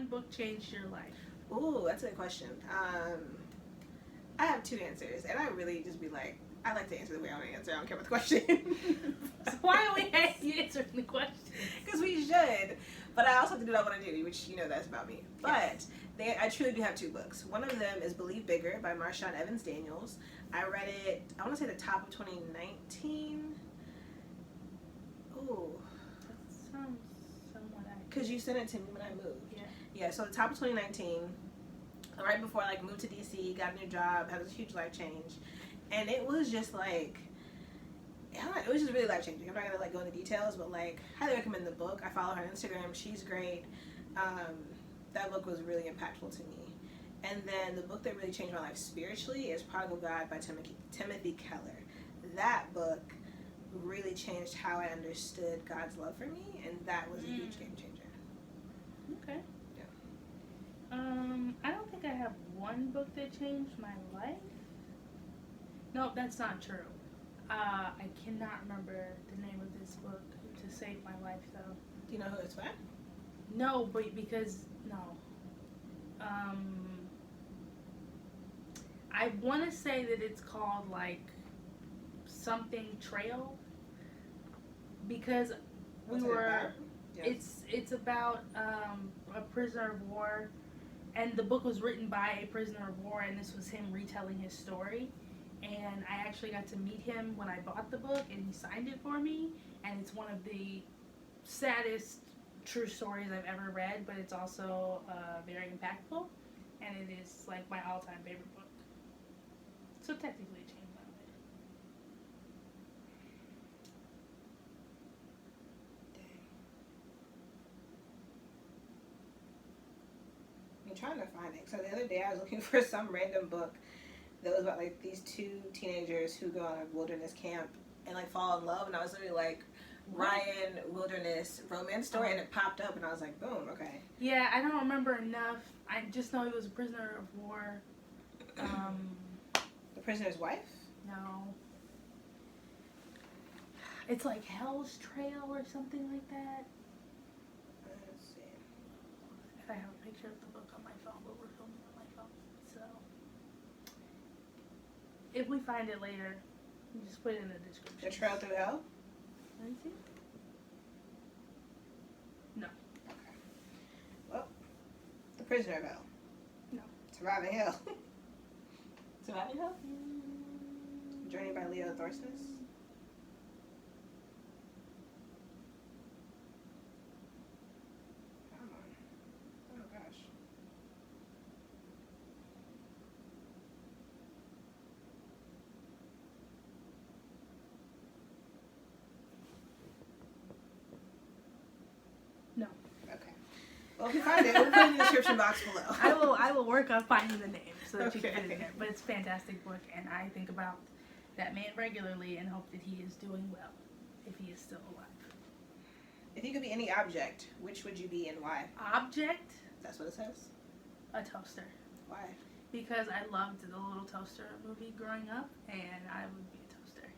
one book changed your life? Ooh, that's a good question. I have two answers, and I really just be like, I like to answer the way I want to answer. I don't care about the question. So why are we answering the question? Because we should. But I also have to do what I want to do, which, you know, that's about me. But I truly do have two books. One of them is Believe Bigger by Marshawn Evans Daniels. I read it, I want to say the top of 2019. Ooh. That sounds somewhat accurate. Because you sent it to me when I moved. Yeah. Yeah, so the top of 2019, right before I moved to DC, got a new job, had this huge life change. And it was just like, it was just really life changing. I'm not gonna go into details, but highly recommend the book. I follow her on Instagram. She's great. That book was really impactful to me. And then the book that really changed my life spiritually is Prodigal God by Timothy Keller. That book really changed how I understood God's love for me, and that was a huge game changer. Okay. Yeah. I don't think I have one book that changed my life. No, that's not true. I cannot remember the name of this book to save my life, though. Do you know who it's by? No, but because I want to say that it's called something Trail, because What's it about? Yeah. it's about a prisoner of war, and the book was written by a prisoner of war, and this was him retelling his story. And I actually got to meet him when I bought the book, and he signed it for me. And it's one of the saddest true stories I've ever read, but it's also very impactful. And it is my all-time favorite book. So technically, it changed my life. I'm trying to find it. So the other day I was looking for some random book that was about these two teenagers who go on a wilderness camp and fall in love, and I was literally Ryan wilderness romance story, and it popped up, and I was like, boom, okay. Yeah, I don't remember enough. I just know he was a prisoner of war. The Prisoner's Wife? No. It's Hell's Trail or something like that. Let's see. I have a picture of the book on my phone, but we're filming on my phone, so if we find it later, you just put it in the description. The Trail Through Hell? Let me see. No. Okay. Well, The Prisoner of Hell. No. Surviving Hell. Surviving Hell? Journey by Leo Thorsness. Come on. Oh gosh. No. Okay. Well, if you find it, we'll put it in the description box below. I will work on finding the name so that you can Okay. put it in there. But it's a fantastic book, and I think about that man regularly and hope that he is doing well, if he is still alive. If you could be any object, which would you be and why? Object? That's what it says. A toaster. Why? Because I loved the Little Toaster movie growing up, and I would be a toaster.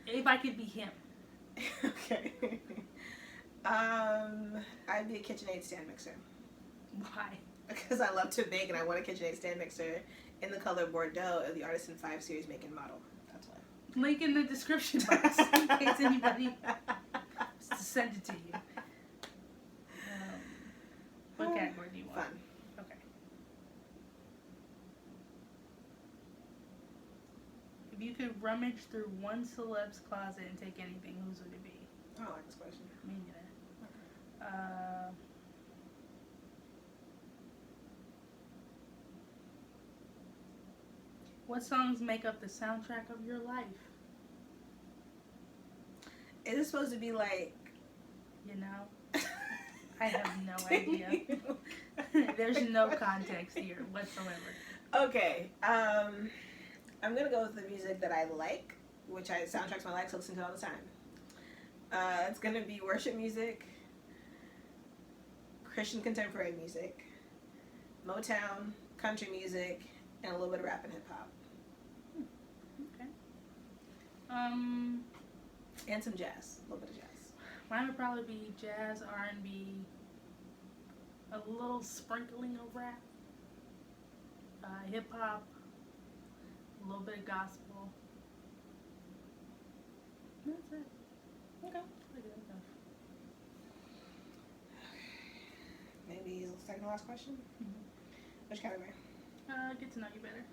If I could be him. Okay. I'd be a KitchenAid stand mixer. Why? Because I love to bake and I want a KitchenAid stand mixer in the color Bordeaux of the Artisan 5 Series make and model. That's why. Link in the description box in case anybody wants to send it to you. What category do you want? Fun. Okay. If you could rummage through one celeb's closet and take anything, whose would it be? I don't like this question. Me neither. What songs make up the soundtrack of your life? Is it supposed to be You know? I have no idea. There's no context here whatsoever. Okay. I'm going to go with the music that I like, which soundtracks my life, so I listen to all the time. It's going to be worship music, Christian contemporary music, Motown, country music, and a little bit of rap and hip hop. Okay. And some jazz. A little bit of jazz. Mine would probably be jazz, R&B, a little sprinkling of rap, hip hop, a little bit of gospel. That's it. Okay. Pretty good enough. Maybe second to last question. Which category? Get to know you better.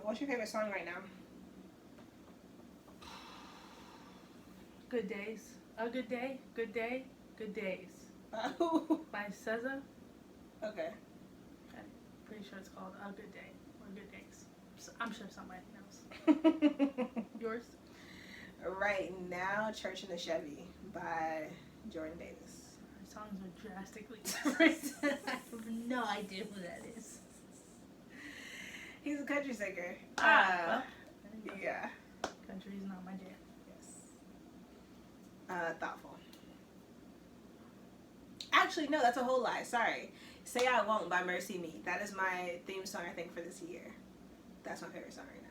What's your favorite song right now? Good Days. A Good Day, Good Day, Good Days. Oh. By SZA. Okay. Pretty sure it's called A Good Day or Good Days. So I'm sure somebody knows. Yours? Right now, Church in the Chevy by Jordan Davis. Our songs are drastically different. I have no idea who that is. He's a country singer. Well, Yeah. country is not my jam. Yes. Thoughtful. Actually, no, that's a whole lie. Sorry. Say I Won't by Mercy Me. That is my theme song, I think, for this year. That's my favorite song right now.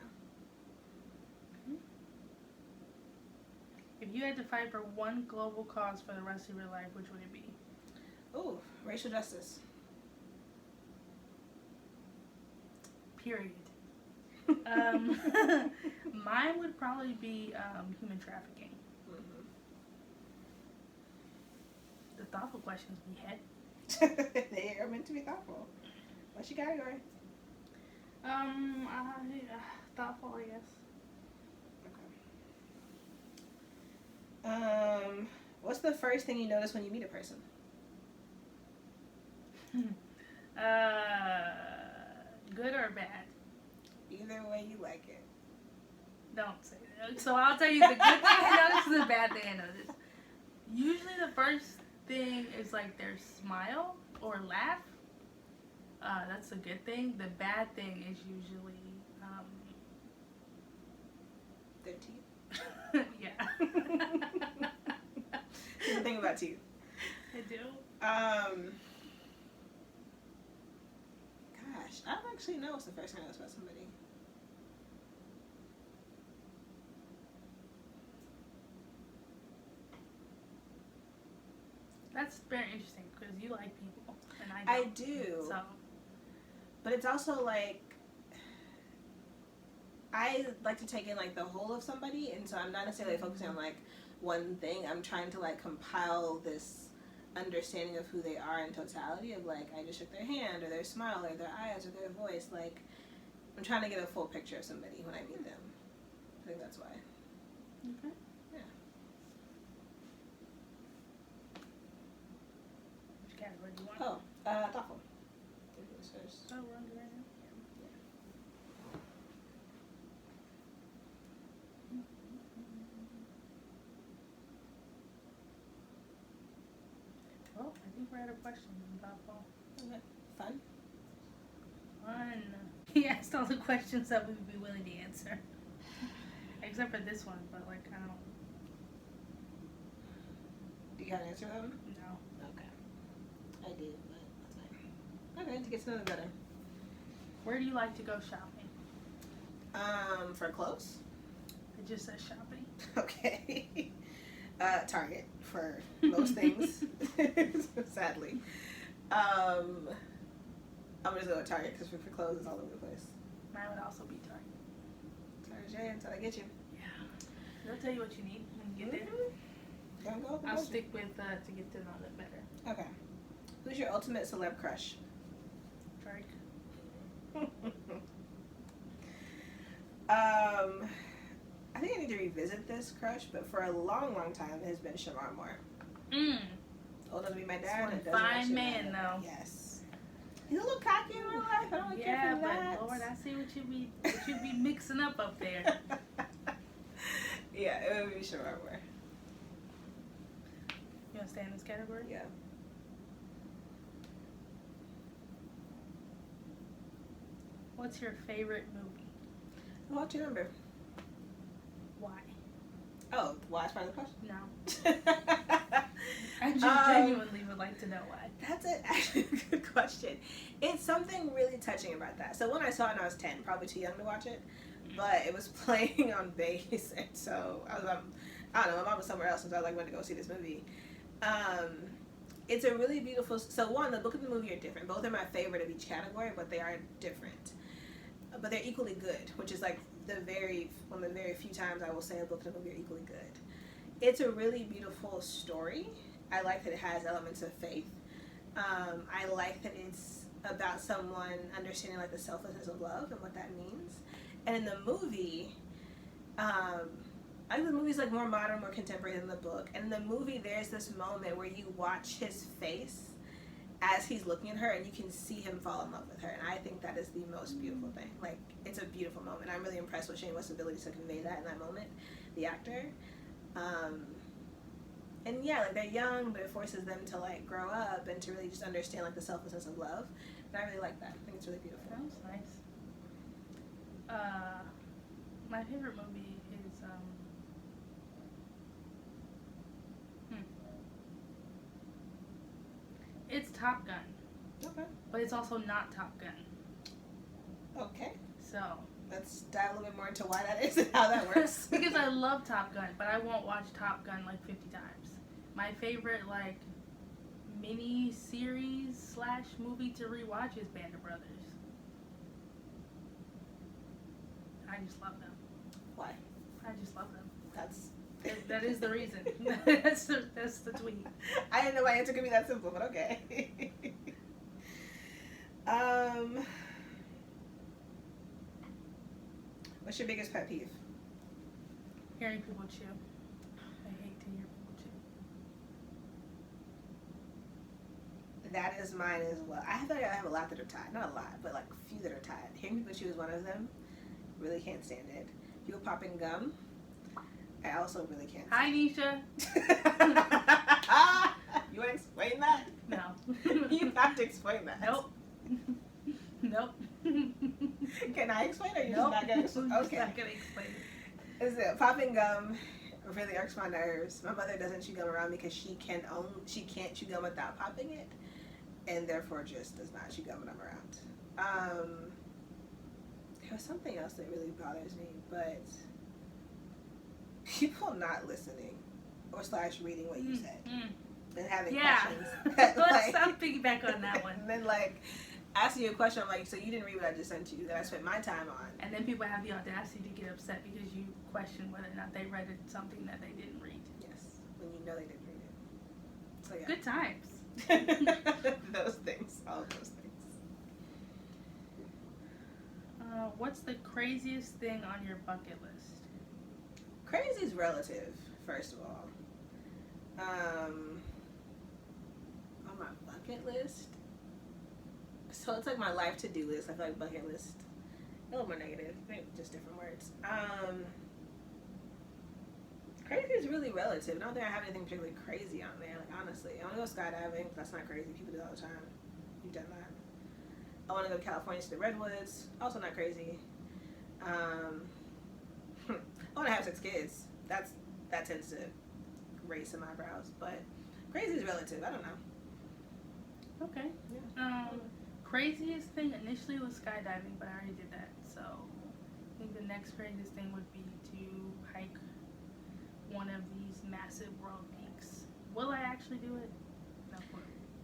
If you had to fight for one global cause for the rest of your life, which would it be? Ooh, racial justice. Period. Mine would probably be human trafficking. Mm-hmm. The thoughtful questions we had. They are meant to be thoughtful. What's your category? Thoughtful, I guess. Okay. What's the first thing you notice when you meet a person? Good or bad? Either way you like it. Don't say that. So I'll tell you the good thing I noticed and the bad thing I noticed. Usually the first thing is like their smile or laugh. That's a good thing. The bad thing is usually Their teeth. yeah. Here's the thing about teeth. I do. Gosh, I don't actually know what's the first thing I noticed about somebody. That's very interesting because you like people and I I don't. do. So But it's also like I like to take in like the whole of somebody, and so I'm not necessarily focusing on like one thing. I'm trying to like compile this understanding of who they are in totality of like I just shook their hand or their smile or their eyes or their voice. Like I'm trying to get a full picture of somebody when I meet them. I think that's why. okay. Yeah. Which category do you want? Oh, thoughtful. Oh, we're on right now. Well, I think we're out of questions in thoughtful. Okay. Fun. Fun. He asked all the questions that we would be willing to answer. Except for this one, but like I don't Do you have an answer to that one? know. Okay. I do, but that's fine. Okay, to get to know them better. Where do you like to go shopping? For clothes? It just says shopping. Okay. Target for most things, sadly. I'm just going to Target because for clothes it's all over the place. Mine would also be Target. Target until I get you. Yeah. They'll tell you what you need when you get there. Don't go. I'll stick with to get to know them better. Okay. Who's your ultimate celeb crush? Drake. I think I need to revisit this crush, but for a long, long time it has been Shamar Moore. Old enough to be my dad. One and doesn't fine actually man, matter. though. Yes. He's a little cocky in real life. I don't really care for that. Lord, I see what you be mixing up there. Yeah, it would be Shamar Moore. You want to stay in this category? Yeah. What's your favorite movie? What do you remember? Why? Oh, why is part of the question? No. I just genuinely would like to know why. That's actually a good question. It's something really touching about that. So when I saw it when I was 10, probably too young to watch it, but it was playing on base, and so I don't know, my mom was somewhere else, and so I was like, went to go see this movie. it's a really beautiful. So one, the book and the movie are different. Both are my favorite of each category, but they are different. But they're equally good, which is like one of the very few times I will say a book and a movie are equally good. It's a really beautiful story. I like that it has elements of faith. I like that it's about someone understanding like the selflessness of love and what that means. And in the movie, I think the movie's like more modern, more contemporary than the book. And in the movie, there's this moment where you watch his face as he's looking at her, and you can see him fall in love with her. And I think that is the most beautiful thing. Like, it's a beautiful moment. I'm really impressed with Shane West's ability to convey that in that moment, the actor. And yeah, like, they're young, but it forces them to like grow up and to really just understand like the selflessness of love. And I really like that. I think it's really beautiful. That was nice. My favorite movie is it's Top Gun. Okay. But it's also not Top Gun. Okay. So let's dive a little bit more into why that is and how that works. Because I love Top Gun, but I won't watch Top Gun like 50 times. My favorite like mini series / movie to rewatch is Band of Brothers. I just love them. Why? I just love them. That is the reason. that's the tweet. I didn't know my answer could be that simple, but okay. What's your biggest pet peeve? Hearing people chew. I hate to hear people chew. That is mine as well. I feel like I have a lot that are tied. Not a lot, but like a few that are tied. Hearing people chew is one of them. Really can't stand it. People popping gum. I also really can't. Hi, Nisha. You want to explain that? No. You have to explain that. Nope. Nope. Can I explain or are you Nope. just not going to explain? I'm Okay. just not going to explain it. Is it popping gum really irks my nerves. My mother doesn't chew gum around me because she can't chew gum without popping it, and therefore just does not chew gum when I'm around. There was something else that really bothers me, but people not listening or / reading what you said and having questions. Let's piggyback on that one. And then asking you a question, I'm like, so you didn't read what I just sent you that I spent my time on. And then people have the audacity to get upset because you question whether or not they read something that they didn't read. Yes, when you know they didn't read it. So yeah. Good times. Those things, all of those things. What's the craziest thing on your bucket list? Crazy is relative, first of all. On my bucket list, so it's like my life to-do list. I feel like bucket list, a little more negative, maybe just different words. Crazy is really relative. I don't think I have anything particularly crazy on there, like honestly. I want to go skydiving. That's not crazy. People do it all the time. You've done that. I want to go to California to the Redwoods. Also not crazy. I want to have 6 kids. That tends to raise some eyebrows, but crazy is relative. I don't know. Okay. Yeah. Craziest thing initially was skydiving, but I already did that. So I think the next craziest thing would be to hike one of these massive world peaks. Will I actually do it? No.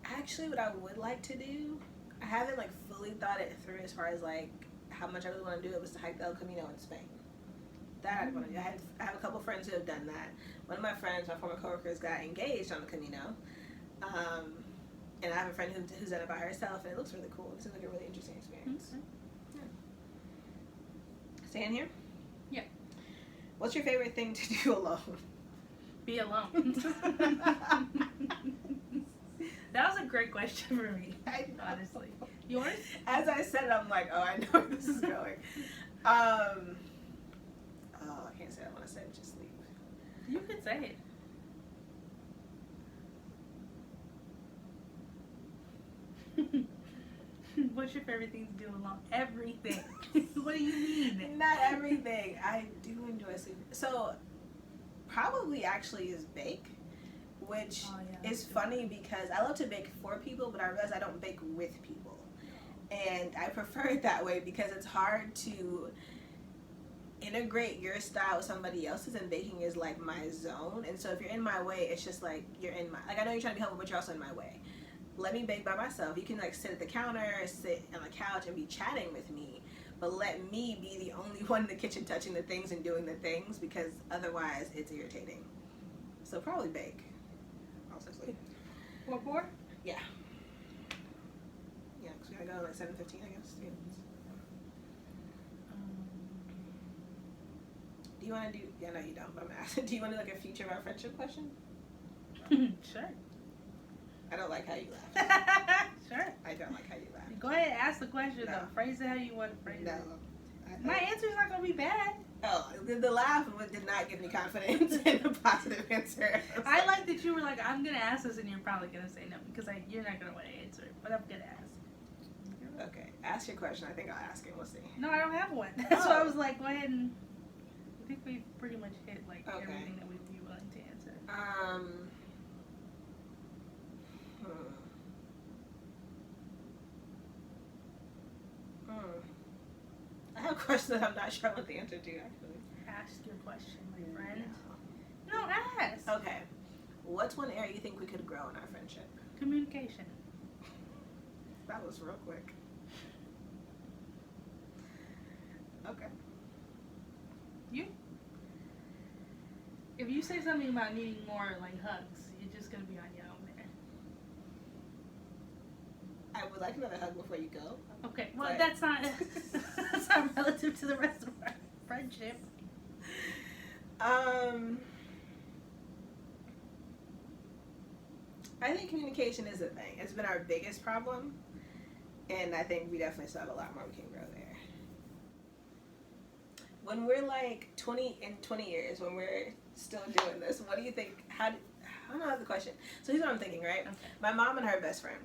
Actually, what I would like to do, I haven't fully thought it through as far as how much I really want to do it, was to hike the El Camino in Spain. That I want to do. I have a couple friends who have done that. One of my friends, my former coworkers, got engaged on the Camino. And I have a friend who's done it by herself, and it looks really cool. It seems like a really interesting experience. Okay. Yeah. Staying here? Yeah. What's your favorite thing to do alone? Be alone. That was a great question for me, honestly. Yours? As I said it, I'm like, oh, I know where this is going. I can't say I want to say it, just leave. You could say it. What's your favorite thing to do alone? Everything. What do you mean? Not everything. I do enjoy sleeping. So, probably actually is bake, which is funny because I love to bake for people, but I realize I don't bake with people. And I prefer it that way because it's hard to integrate your style with somebody else's, and baking is like my zone. And so if you're in my way, it's just like you're in my, like, I know you're trying to be helpful, but you're also in my way. Let me bake by myself. You can like sit at the counter, sit on the couch and be chatting with me, but let me be the only one in the kitchen touching the things and doing the things, because otherwise it's irritating. So probably bake, honestly. What more? Yeah. Yeah, because we gotta go like 7:15, I guess. Yeah. Do you want to do? Yeah, no, you don't. But I'm asking. Do you want to do like a future of our friendship question? Sure. I don't like how you laugh. Sure. I don't like how you laugh. Go ahead, ask the question No. though. Phrase it how you want to phrase No. it. My answer's not gonna be bad. Oh, the laugh did not give me confidence in a positive answer. I like that you were like, I'm gonna ask this, and you're probably gonna say no because you're not gonna want to answer it, but I'm gonna ask. Okay, ask your question. I think I'll ask it. We'll see. No, I don't have one. That's why I was like, go ahead and. I think we pretty much hit like everything that we'd be willing to answer. I have a question that I'm not sure what the answer to, actually. Ask your question, my friend. No, ask. Okay. What's one area you think we could grow in our friendship? Communication. That was real quick. Okay. You? If you say something about needing more like hugs, you're just gonna be on your own there. I would like another hug before you go. Okay, well But- that's not that's not relative to the rest of our friendship. I think communication is a thing. It's been our biggest problem, and I think we definitely still have a lot more we can grow there. When we're like 20 years, when we're still doing this, what do you think? I don't know the question. So here's what I'm thinking, right? Okay. My mom and her best friend,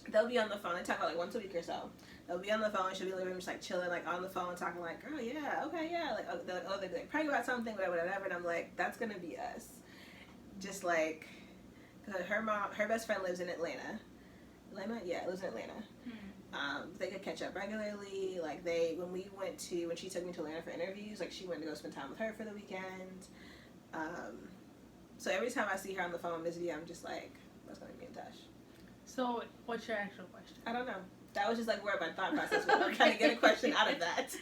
they'll be on the phone. They talk about like once a week or so. They'll be on the phone. She'll be in the room just like chilling, like on the phone, talking like, "Girl, yeah, okay, yeah." Like, they're like, they'll be like praying about something, whatever. And I'm like, that's gonna be us. Just like, cause her best friend lives in Atlanta. Yeah, lives in Atlanta. They could catch up regularly. Like when she took me to Atlanta for interviews, like she went to go spend time with her for the weekend. So every time I see her on the phone with Ms. V, I'm just like, let's gonna be in touch. So what's your actual question? I don't know. That was just like where my thought process was. I'm trying to get a question out of that.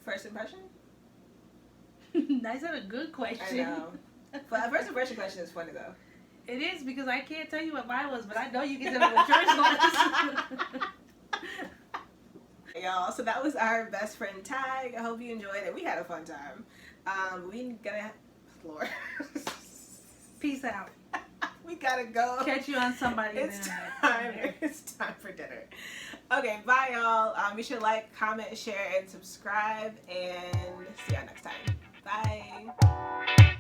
First impression? That's not a good question. I know. But a first impression question is funny though. It is, because I can't tell you what mine was, but I know you can tell me what yours was. Y'all, so that was our best friend tag. I hope you enjoyed it. We had a fun time. We gotta, Lord. Peace out. We gotta go. Catch you on somebody's It's internet. time. It's time for dinner. Okay, bye y'all. Be sure to like, comment, share, and subscribe. And see y'all next time. Bye.